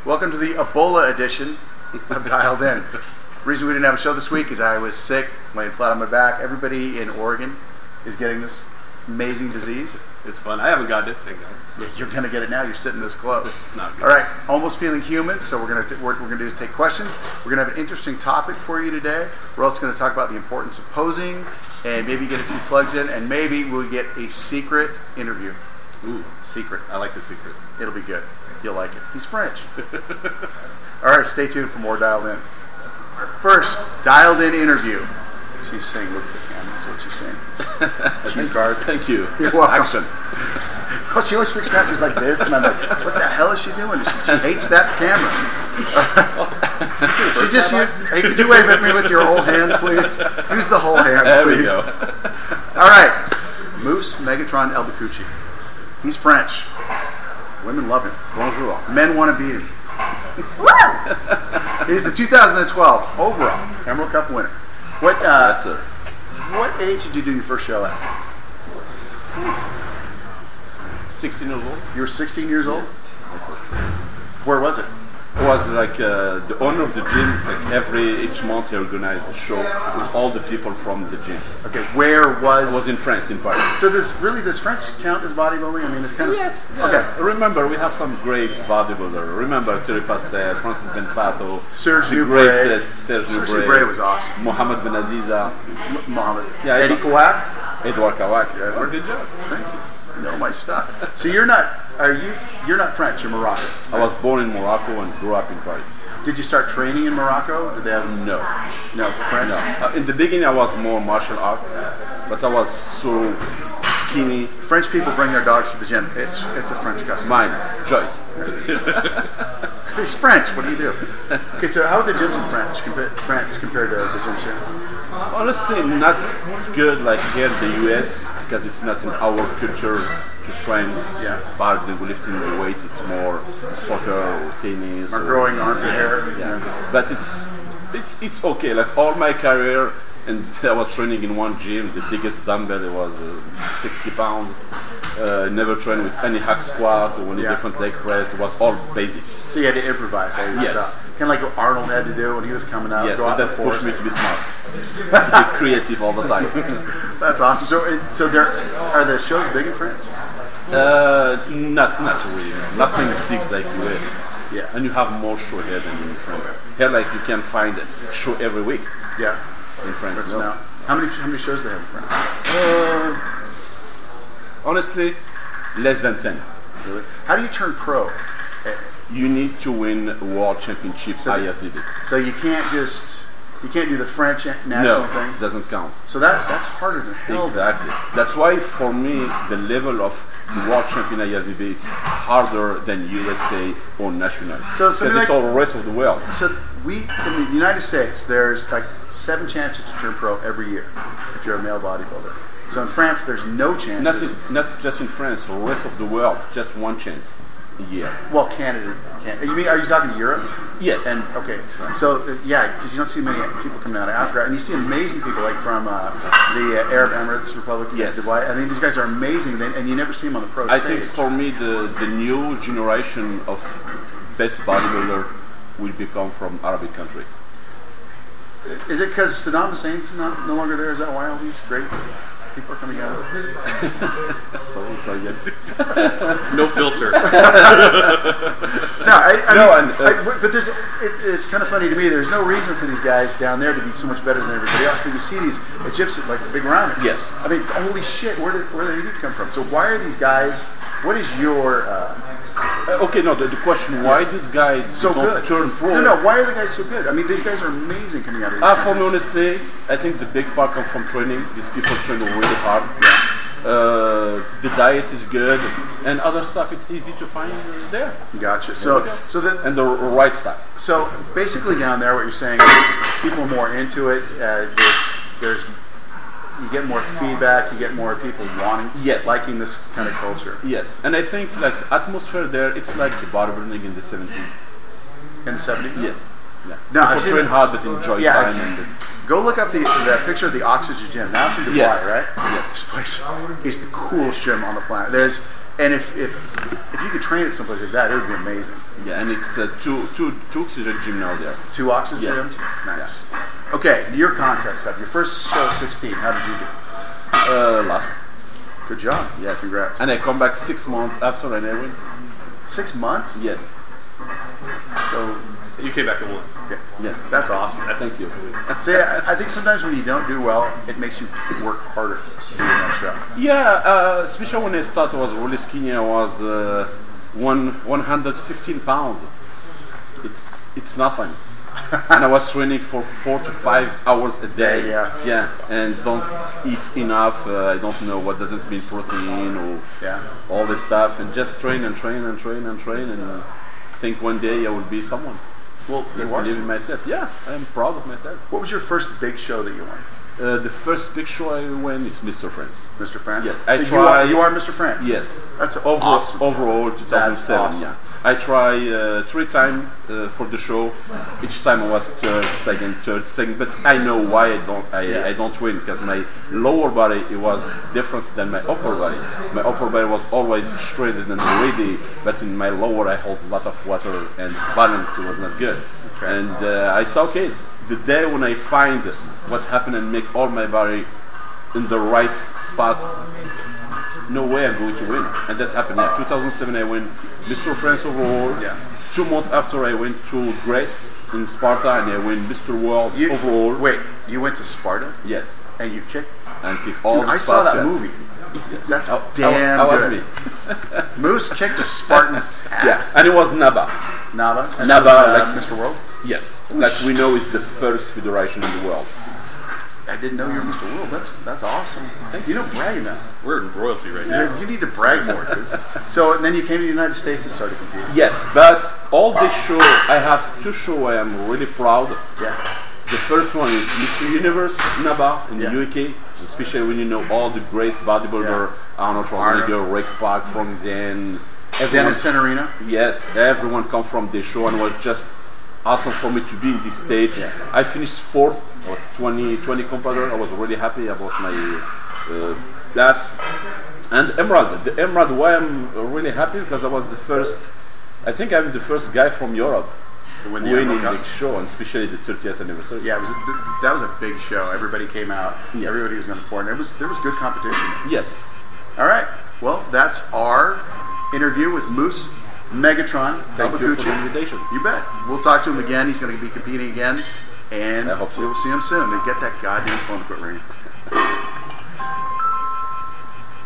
Welcome to the Ebola edition of Dialed In. The reason we didn't have a show this week is I was sick, laying flat on my back. Everybody in Oregon is getting this amazing disease. It's fun. I haven't gotten it, thank God. Yeah, you're gonna get it now. You're sitting this close. It's not good. All right, almost feeling human. So what we're gonna do is take questions. We're gonna have an interesting topic for you today. We're also gonna talk about the importance of posing, and maybe get a few plugs in, and maybe we'll get a secret interview. Ooh, secret. I like the secret. It'll be good. You'll like it. He's French. All right, stay tuned for more Dialed In. Our first Dialed In interview. She's saying, look at the camera, that's what she's saying. Cue card. Thank you. You're welcome. Action. Oh, she always freaks me out. She's like this, and I'm like, what the hell is she doing? She hates that camera. She just, hey, could you wave at me with your whole hand, please? Use the whole hand, please. There we go. All right. Moose Megatron Elbacucci. He's French. Women love him. Bonjour. Men want to beat him. He's the 2012 overall Emerald Cup winner. What? Yes, sir. What age did you do your first show at? 16 years old. You were 16 years old? Yes. Where was it? It was like the owner of the gym, like each month he organized a show with all the people from the gym. Okay, where was... It was in France, in Paris. So does French count as bodybuilding? I mean, it's kind of... Yes. Yeah. Okay. Remember, we have some great bodybuilders. Remember Thierry Pastel, Francis Benfato, Serge the Nubret. greatest Serge Nubret was awesome. Mohamed Benaziza. Mohamed. Yeah, Eddie Kouak. Edouard Kawak. Yeah, Good job. Thank you. You know my stuff. So you're not French, you're Moroccan. I was born in Morocco and grew up in Paris. Did you start training in Morocco? Did they have no French? No. In the beginning I was more martial art, but I was so skinny. French people bring their dogs to the gym. It's a French custom. Mine, Joyce. He's French. What do you do? Okay, so how are the gyms in France compared to the gyms here? Honestly, not good like here in the US, because it's not in our culture to train bodybuilding, lifting the weights. It's more soccer or tennis. Or growing armpit hair. Yeah. But it's okay. Like all my career, and I was training in one gym. The biggest dumbbell it was 60 pounds. Never trained with any hack squat or any different leg press. It was all basic. So you had to improvise all your stuff. Kind of like what Arnold had to do when he was coming out. Yes, go and out that pushed me to be smart, to be creative all the time. That's awesome. So are the shows big in France? Not really. Nothing big like US. Yeah. And you have more show here than in France. Here, like you can find a show every week. Yeah. In France. No. How many shows do they have in France? Honestly, less than 10. Really? How do you turn pro? You need to win a world championship IFBB. So you can't do the French national thing? No, doesn't count. So that's harder than hell. Exactly. That's why for me the level of the world champion IFBB is harder than USA or national. So because it's all the rest of the world. So in the United States, there's like 7 chances to turn pro every year if you're a male bodybuilder. So in France, there's no chances. Not just in France, the rest of the world, just 1 chance a year. Well, Canada can't. Are you talking Europe? Yes. And okay, so because you don't see many people coming out of Africa, and you see amazing people like from the Arab Emirates Republic, Dubai. I mean, these guys are amazing, and you never see them on the pro stage. I think for me, the new generation of best bodybuilder will become from Arabic country. Is it because Saddam Hussein's no longer there? Is that why all these great people are coming out? No filter. But it's kind of funny to me. There's no reason for these guys down there to be so much better than everybody else. But you see these Egyptians, like the big rounders. Yes. I mean, holy shit, where did they come from? So why are these guys? What is your? Okay, no. The question: why this guy so good? Turn pro? No. Why are the guys so good? I mean, these guys are amazing coming out of these For me, honestly, I think the big part comes from training. These people train really hard. The diet is good, and other stuff it's easy to find there. Gotcha. And the right stuff. So basically, down there, what you're saying, people are more into it. You get more feedback. You get more people liking this kind of culture. Yes, and I think like atmosphere there, it's like the bodybuilding in the 70s. In the 70s. Yes. Yeah. No, I've train hard, but enjoy time. Go look up that picture of the Oxygen Gym. Now it's in Dubai, Yes. right? Yes. This place is the coolest gym on the planet. There's And if you could train at someplace like that, it would be amazing. Yeah, and it's two oxygen gym now there. 2 oxygen Yes. gyms? Nice. Okay, your contest stuff. Your first show at 16, how did you do? Last. Good job. Yes. Congrats. And I come back 6 months after and I win. 6 months? Yes. So, You came back and won. yeah. Yes. That's awesome. Thank you. See, I think sometimes when you don't do well, it makes you work harder to do your next show. Yeah, especially when I started, I was really skinny. I was 115 pounds. It's nothing. And I was training for 4 to 5 hours a day. Yeah. And don't eat enough. I don't know what does it mean, protein or all this stuff, and just train and train and train and train, and think one day I will be someone. Well, you Just are. believe in myself. Yeah, I am proud of myself. What was your first big show that you won? The first big show I went is Mr. France. Mr. France? Yes, So I you tried. are Mr. France? Yes. That's overall. Awesome. Overall, 2007. That's awesome. Yeah. I tried 3 times for the show. Each time I was third, second. But I know why I don't win, because my lower body, it was different than my upper body. My upper body was always straight and ready, but in my lower I hold a lot of water and balance was not good. Okay. And I saw, okay, the day when I find what's happening and make all my body in the right spot, no way I'm going to win. And that's happened. Yeah, 2007 I win Mr. France overall. Yeah. 2 months after I went to Greece in Sparta and I win Mr. World overall. Wait, you went to Sparta Yes. and you kicked? And kick all Dude, the I saw spots, that yeah. movie. Yes. That's How damn was good. me? Moose kicked the Spartans' ass. Yes. And it was Naba. Naba? And Naba, that was, like- Mr. World? Yes. Like we know is the first federation in the world. I didn't know you were Mr. World. That's awesome. You don't brag enough. We're in royalty right now. You need to brag more, dude. So and then you came to the United States and started competing. Yes, but all this show, I have 2 shows I am really proud. Yeah. The first one is Mr. Universe Naba in Yeah. the UK, especially when you know all the great bodybuilder, Arnold Schwarzenegger, Rick Park, Frank Zane, everyone. Dennis Tenorino. Yes, everyone come from this show and it was just awesome for me to be in this stage. Yeah. I finished 4th. I was 20 competitor. I was really happy about my class. And Emerald. The Emerald, why I'm really happy, because I was the first, I think I'm the first guy from Europe To win the winning Emerald the Cup. show, and especially the 30th anniversary. Yeah, that was a big show. Everybody came out. Yes. Everybody was going to pour, and there was good competition. Yes. All right. Well, that's our interview with Moose Megatron Thank you for Kawaguchi. the invitation. You bet. We'll talk to him again. He's going to be competing again, and I hope so. we'll see him soon. And get that goddamn phone to quit ringing.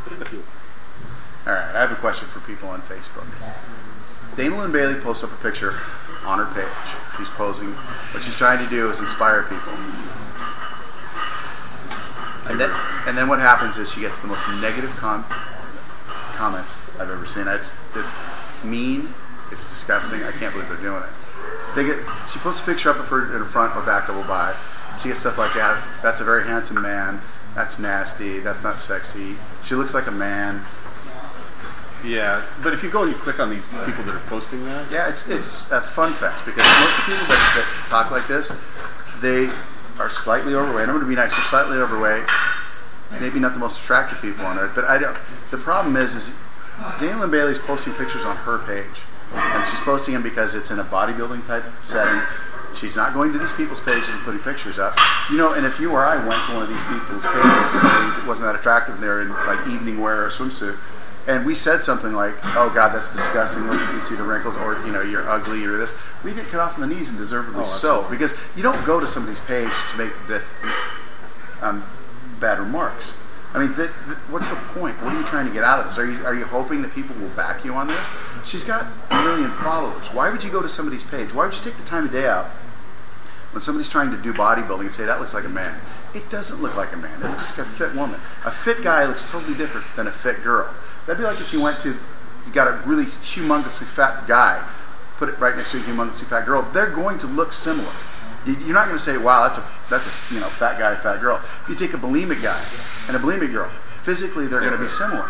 Thank you. All right. I have a question for people on Facebook. Dana Lynn Bailey posts up a picture on her page. She's posing. What she's trying to do is inspire people. And then what happens is she gets the most negative comments I've ever seen. It's mean. It's disgusting. I can't believe they're doing it. She posts a picture up of her in her front or back double by. She gets stuff like that. That's a very handsome man. That's nasty. That's not sexy. She looks like a man. Yeah, but if you go and you click on these people that are posting that, Yeah, it's a fun fest because most of the people that talk like this, they are slightly overweight. I'm going to be nice. They're slightly overweight. Maybe not the most attractive people on earth, but I don't. The problem is Dana Lynn Bailey's posting pictures on her page, and she's posting them because it's in a bodybuilding type setting. She's not going to these people's pages and putting pictures up. You know, and if you or I went to one of these people's pages, somebody wasn't that attractive, and they're in like evening wear or a swimsuit, and we said something like, "Oh God, that's disgusting. Look, you can see the wrinkles," or you know, "You're ugly," or this. We get cut off on the knees, and deservedly so, because you don't go to somebody's page to make the bad remarks. I mean, what's the point? What are you trying to get out of this? Are you hoping that people will back you on this? She's got 1 million followers. Why would you go to somebody's page? Why would you take the time of day out when somebody's trying to do bodybuilding and say that looks like a man? It doesn't look like a man. It looks like a fit woman. A fit guy looks totally different than a fit girl. That'd be like if you got a really humongously fat guy, put it right next to a humongously fat girl. They're going to look similar. You're not going to say, "Wow, that's a fat guy, fat girl." If you take a bulimic guy and a bulimic girl, physically they're going to be similar.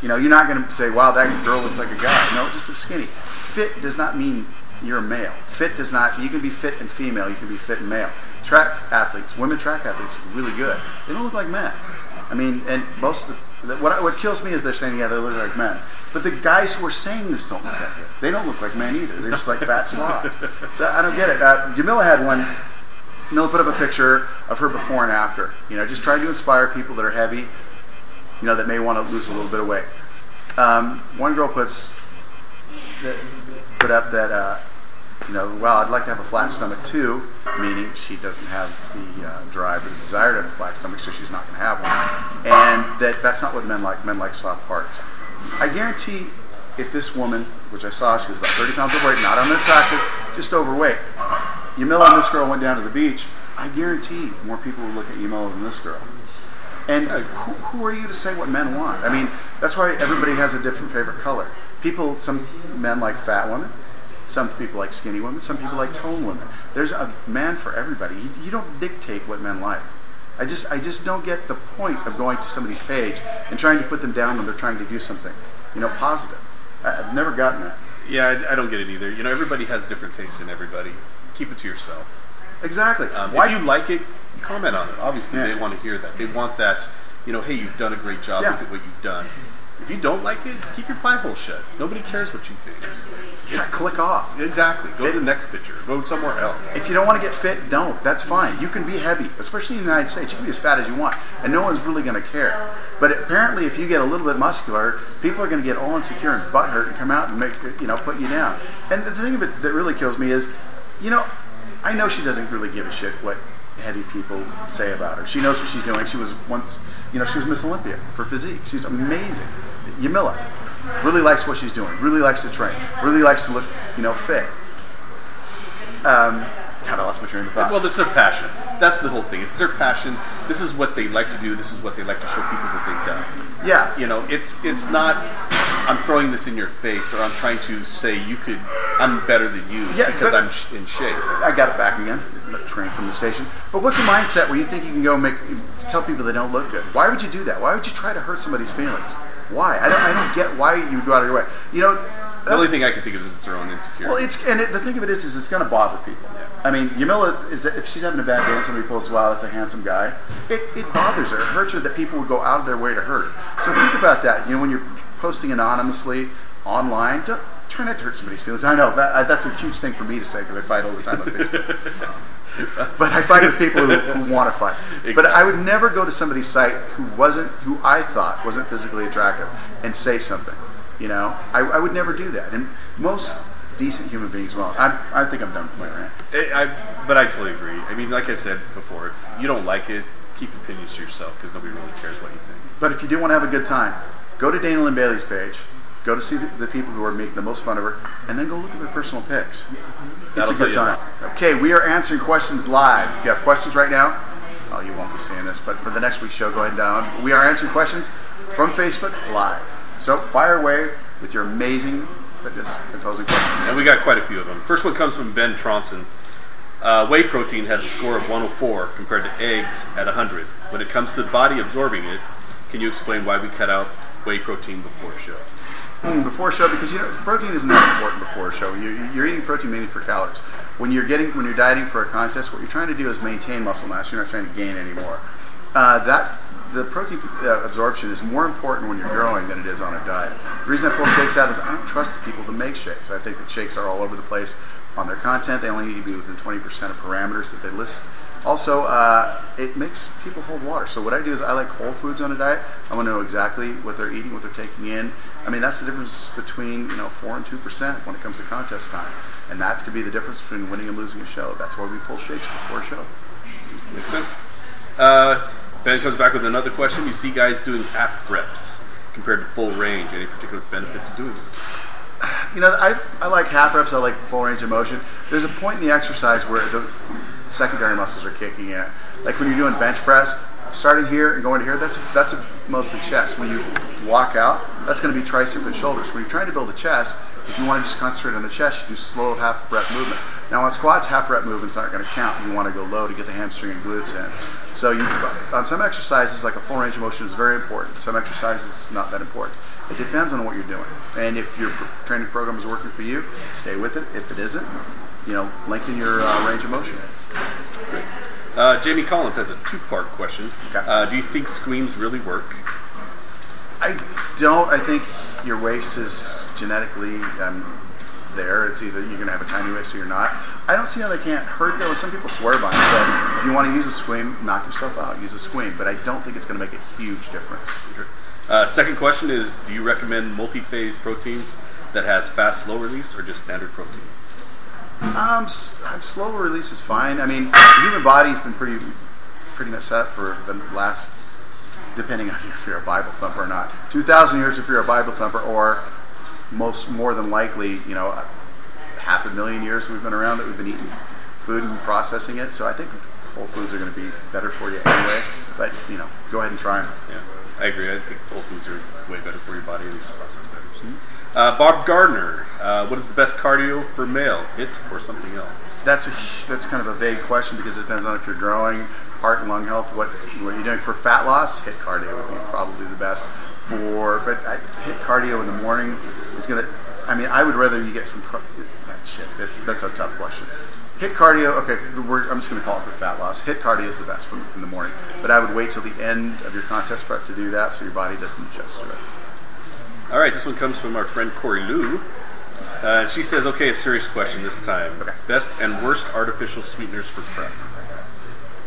You know, you're not going to say, "Wow, that girl looks like a guy." No, it just looks skinny. Fit does not mean you're a male. Fit does not. You can be fit and female. You can be fit and male. Track athletes, women track athletes, are really good. They don't look like men. I mean, and most of What kills me is they're saying, yeah, they look like men. But the guys who are saying this don't look like it. They don't look like men either. They're just like fat slob. So I don't get it. Yamila had one. Yamila put up a picture of her before and after. Just trying to inspire people that are heavy, that may want to lose a little bit of weight. One girl put up that, well, I'd like to have a flat stomach too, meaning she doesn't have the drive or the desire to have a flat stomach, so she's not going to have one. And that's not what men like. Men like soft parts. I guarantee if this woman, which I saw, she was about 30 pounds overweight, not unattractive, just overweight. Yamila and this girl went down to the beach. I guarantee more people would look at Yamila than this girl. And who are you to say what men want? I mean, that's why everybody has a different favorite color. Some men like fat women. Some people like skinny women. Some people like tone women. There's a man for everybody. You don't dictate what men like. I just don't get the point of going to somebody's page and trying to put them down when they're trying to do something, positive. I've never gotten that. Yeah, I don't get it either. Everybody has different tastes in everybody. Keep it to yourself. Exactly. If you like it, comment on it. Obviously, they want to hear that. They want that, hey, you've done a great job. Look at what you've done. If you don't like it, keep your pie hole shut. Nobody cares what you think. Yeah, click off. Exactly. Go to the next picture. Go somewhere else. If you don't want to get fit, don't. That's fine. You can be heavy, especially in the United States. You can be as fat as you want, and no one's really going to care. But apparently, if you get a little bit muscular, people are going to get all insecure and butthurt and come out and put you down. And the thing of it that really kills me is, I know she doesn't really give a shit what heavy people say about her. She knows what she's doing. She was once, she was Miss Olympia for physique. She's amazing. Yamila really likes what she's doing. Really likes to train. Really likes to look, fit. God, I lost my train of thought. Well, it's their passion. That's the whole thing. It's their passion. This is what they like to do. This is what they like to show people that they've done. Yeah. It's not, I'm throwing this in your face, or I'm trying to say I'm better than you because I'm in shape. I got it back again. Train from the station. But what's the mindset where you think you can go tell people they don't look good? Why would you do that? Why would you try to hurt somebody's feelings? Why? I don't get why you would go out of your way. The only thing I can think of is it's their own insecurity. Well, the thing of it is it's going to bother people. Yeah. I mean, Yamila, if she's having a bad day and somebody posts, wow, that's a handsome guy, it bothers her. It hurts her that people would go out of their way to hurt her. So think about that. When you're posting anonymously online, try not to hurt somebody's feelings. I know, that's a huge thing for me to say because I fight all the time on Facebook. But I fight with people who want to fight. Exactly. But I would never go to somebody's site who I thought wasn't physically attractive and say something. I would never do that. And most decent human beings won't. I think I'm done with my rant. But I totally agree. I mean, like I said before, if you don't like it, keep opinions to yourself because nobody really cares what you think. But if you do want to have a good time, go to Dana Lynn Bailey's page, go to see the people who are making the most fun of her, and then go look at their personal pics. It's a good time. Okay, we are answering questions live. If you have questions right now, you won't be seeing this, but for the next week's show, go ahead and down. We are answering questions from Facebook live. So fire away with your amazing fitness imposing questions. And we got quite a few of them. First one comes from Ben Tronson. Whey protein has a score of 104 compared to eggs at 100. When it comes to the body absorbing it, can you explain why we cut out whey protein before a show? Before a show, because protein isn't that important before a show. You're eating protein mainly for calories. When you're dieting for a contest, what you're trying to do is maintain muscle mass. You're not trying to gain anymore. The protein absorption is more important when you're growing than it is on a diet. The reason I pull shakes out is I don't trust the people to make shakes. I think that shakes are all over the place on their content. They only need to be within 20% of parameters that they list. Also, it makes people hold water. So what I do is I like whole foods on a diet. I want to know exactly what they're eating, what they're taking in. I mean, that's the difference between 4 and 2% when it comes to contest time. And that could be the difference between winning and losing a show. That's why we pull shakes before a show. Makes sense. Ben comes back with another question. You see guys doing half reps compared to full range. Any particular benefit to doing this? I like half reps. I like full range of motion. There's a point in the exercise where the secondary muscles are kicking in. Like when you're doing bench press, starting here and going to here, that's mostly chest. When you walk out, that's going to be tricep and shoulders. When you're trying to build a chest, if you want to just concentrate on the chest, you do slow half rep movement. Now on squats, half rep movements aren't going to count. You want to go low to get the hamstring and glutes in. So on some exercises, like a full range of motion is very important. Some exercises, it's not that important. It depends on what you're doing. And if your training program is working for you, stay with it. If it isn't, lengthen your range of motion. Great. Jamie Collins has a two-part question. Okay. Do you think screams really work? I don't. I think your waist is genetically there. It's either you're going to have a tiny waist or you're not. I don't see how they can't hurt though. Some people swear by it. So if you want to use a squeam, knock yourself out. Use a squeam. But I don't think it's going to make a huge difference. Second question is, do you recommend multi-phase proteins that has fast, slow release, or just standard protein? Slow release is fine. I mean, the human body's been pretty much set up for the last, depending on if you're a Bible thumper or not, 2,000 years if you're a Bible thumper, or more than likely, 500,000 years we've been around that we've been eating food and processing it. So I think whole foods are going to be better for you anyway. But go ahead and try them. Yeah, I agree. I think whole foods are way better for your body and just process better. Bob Gardner, what is the best cardio for male? HIIT or something else? That's kind of a vague question because it depends on if you're growing, heart and lung health, what you're doing. For fat loss, HIIT cardio would be probably the best. But HIIT cardio in the morning is going to, I would rather you get some, that's a tough question. HIIT cardio, okay, I'm just going to call it for fat loss. HIIT cardio is the best in the morning, but I would wait till the end of your contest prep to do that so your body doesn't adjust to it. All right, this one comes from our friend Corey Lou. She says, okay, a serious question this time. Okay. Best and worst artificial sweeteners for prep?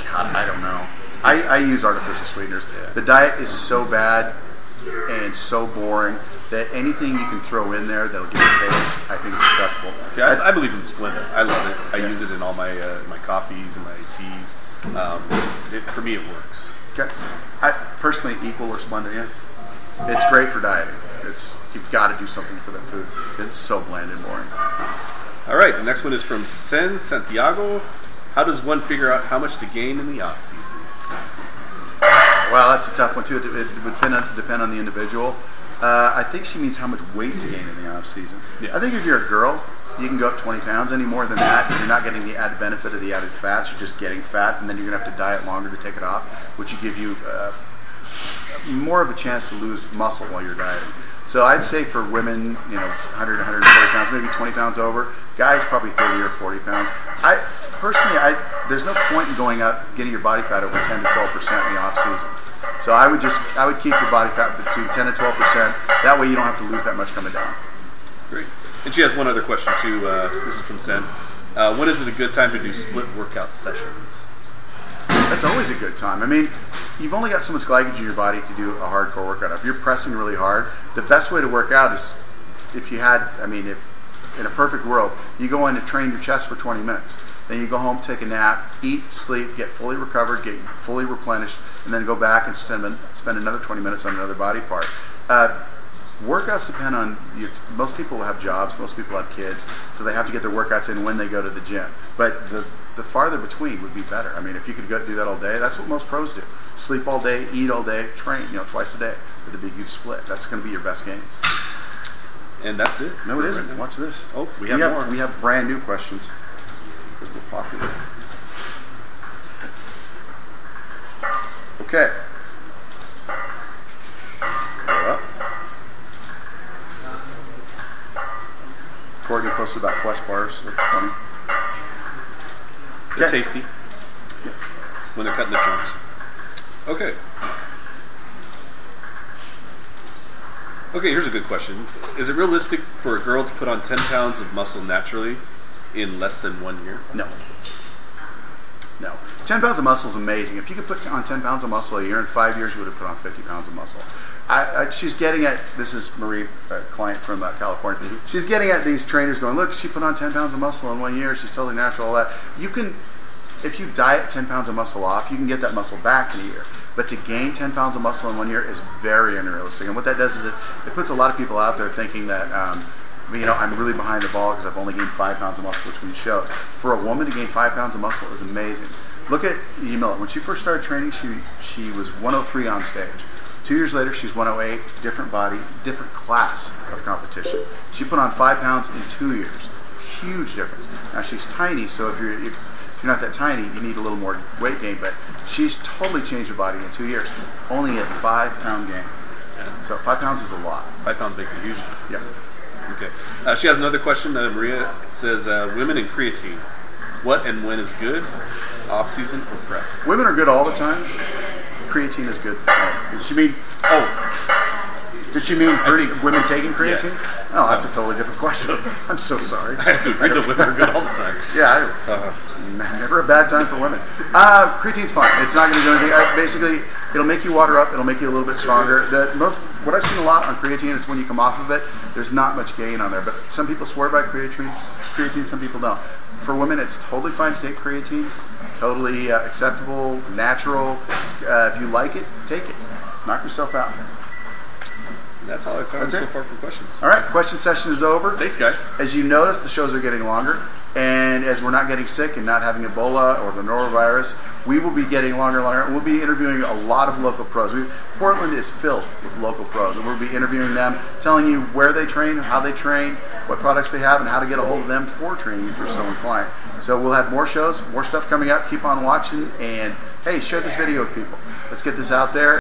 God, I don't know. I use artificial sweeteners. Yeah. The diet is so bad and so boring that anything you can throw in there that'll give it a taste, I think is acceptable. See, I believe in Splenda. I love it. I use it in all my my coffees and my teas. For me, it works. Okay. I personally equal or Splenda, yeah. It's great for dieting. You've got to do something for that food because it's so bland and boring. All right, the next one is from Sen Santiago. How does one figure out how much to gain in the off season? Well, that's a tough one too. It would depend on the individual. I think she means how much weight to gain in the off season. Yeah. I think if you're a girl, you can go up 20 pounds. Any more than that, you're not getting the added benefit of the added fats. You're just getting fat, and then you're gonna have to diet longer to take it off, which would give you more of a chance to lose muscle while you're dieting. So I'd say for women, 100, 140 pounds, maybe 20 pounds over. Guys, probably 30 or 40 pounds. There's no point in going up, getting your body fat over 10 to 12% in the off season. So I would keep your body fat between 10 and 12%. That way you don't have to lose that much coming down. Great. And she has one other question too. This is from Sen. When is it a good time to do split workout sessions? That's always a good time. You've only got so much glycogen in your body to do a hardcore workout. If you're pressing really hard, the best way to work out is if in a perfect world, you go in and train your chest for 20 minutes. Then you go home, take a nap, eat, sleep, get fully recovered, get fully replenished, and then go back and spend another 20 minutes on another body part. Workouts depend on most people have jobs, most people have kids, so they have to get their workouts in when they go to the gym. But the farther between would be better. If you could go do that all day, that's what most pros do. Sleep all day, eat all day, train, twice a day with a big huge split. That's going to be your best gains. And that's it. No, it isn't. Watch this. Oh, we have more. We have brand new questions because we're popular. Okay. Go up. Courtney posted about Quest bars. That's funny. They're tasty when they're cut into chunks. Okay. Okay, here's a good question. Is it realistic for a girl to put on 10 pounds of muscle naturally in less than 1 year? No. 10 pounds of muscle is amazing. If you could put on 10 pounds of muscle a year, in 5 years you would have put on 50 pounds of muscle. She's getting at, this is Marie, a client from California. Mm-hmm. She's getting at these trainers going, look, she put on 10 pounds of muscle in 1 year. She's totally natural, all that. If you diet 10 pounds of muscle off, you can get that muscle back in a year. But to gain 10 pounds of muscle in 1 year is very unrealistic. And what that does is it puts a lot of people out there thinking that, I'm really behind the ball because I've only gained 5 pounds of muscle between shows. For a woman to gain 5 pounds of muscle is amazing. Look at Yamila. When she first started training, she was 103 on stage. 2 years later, she's 108, different body, different class of competition. She put on 5 pounds in 2 years. Huge difference. Now she's tiny, so if you're not that tiny, you need a little more weight gain, but she's totally changed her body in 2 years. Only a 5 pound gain. Yeah. So 5 pounds is a lot. 5 pounds makes a huge difference. Yeah. Okay. She has another question. Maria says, women and creatine. What and when is good? Off season or prep? Women are good all the time. Creatine is good. Did she mean women taking creatine? Yeah. Oh, that's a totally different question. I'm so sorry. I have to agree that women are good all the time. Yeah, never a bad time for women. Creatine's fine. It's not going to do anything. Basically, it'll make you water up. It'll make you a little bit stronger. What I've seen a lot on creatine is when you come off of it, there's not much gain on there. But some people swear by creatine, some people don't. For women, it's totally fine to take creatine. Totally acceptable, natural. If you like it, take it. Knock yourself out. That's all I found so far for questions. All right, question session is over. Thanks, guys. As you notice, the shows are getting longer, and as we're not getting sick and not having Ebola or the norovirus, we will be getting longer and longer. We'll be interviewing a lot of local pros. Portland is filled with local pros, and we'll be interviewing them, telling you where they train, how they train, what products they have, and how to get a hold of them for training if you're so inclined. So we'll have more shows, more stuff coming up. Keep on watching, and hey, share this video with people. Let's get this out there.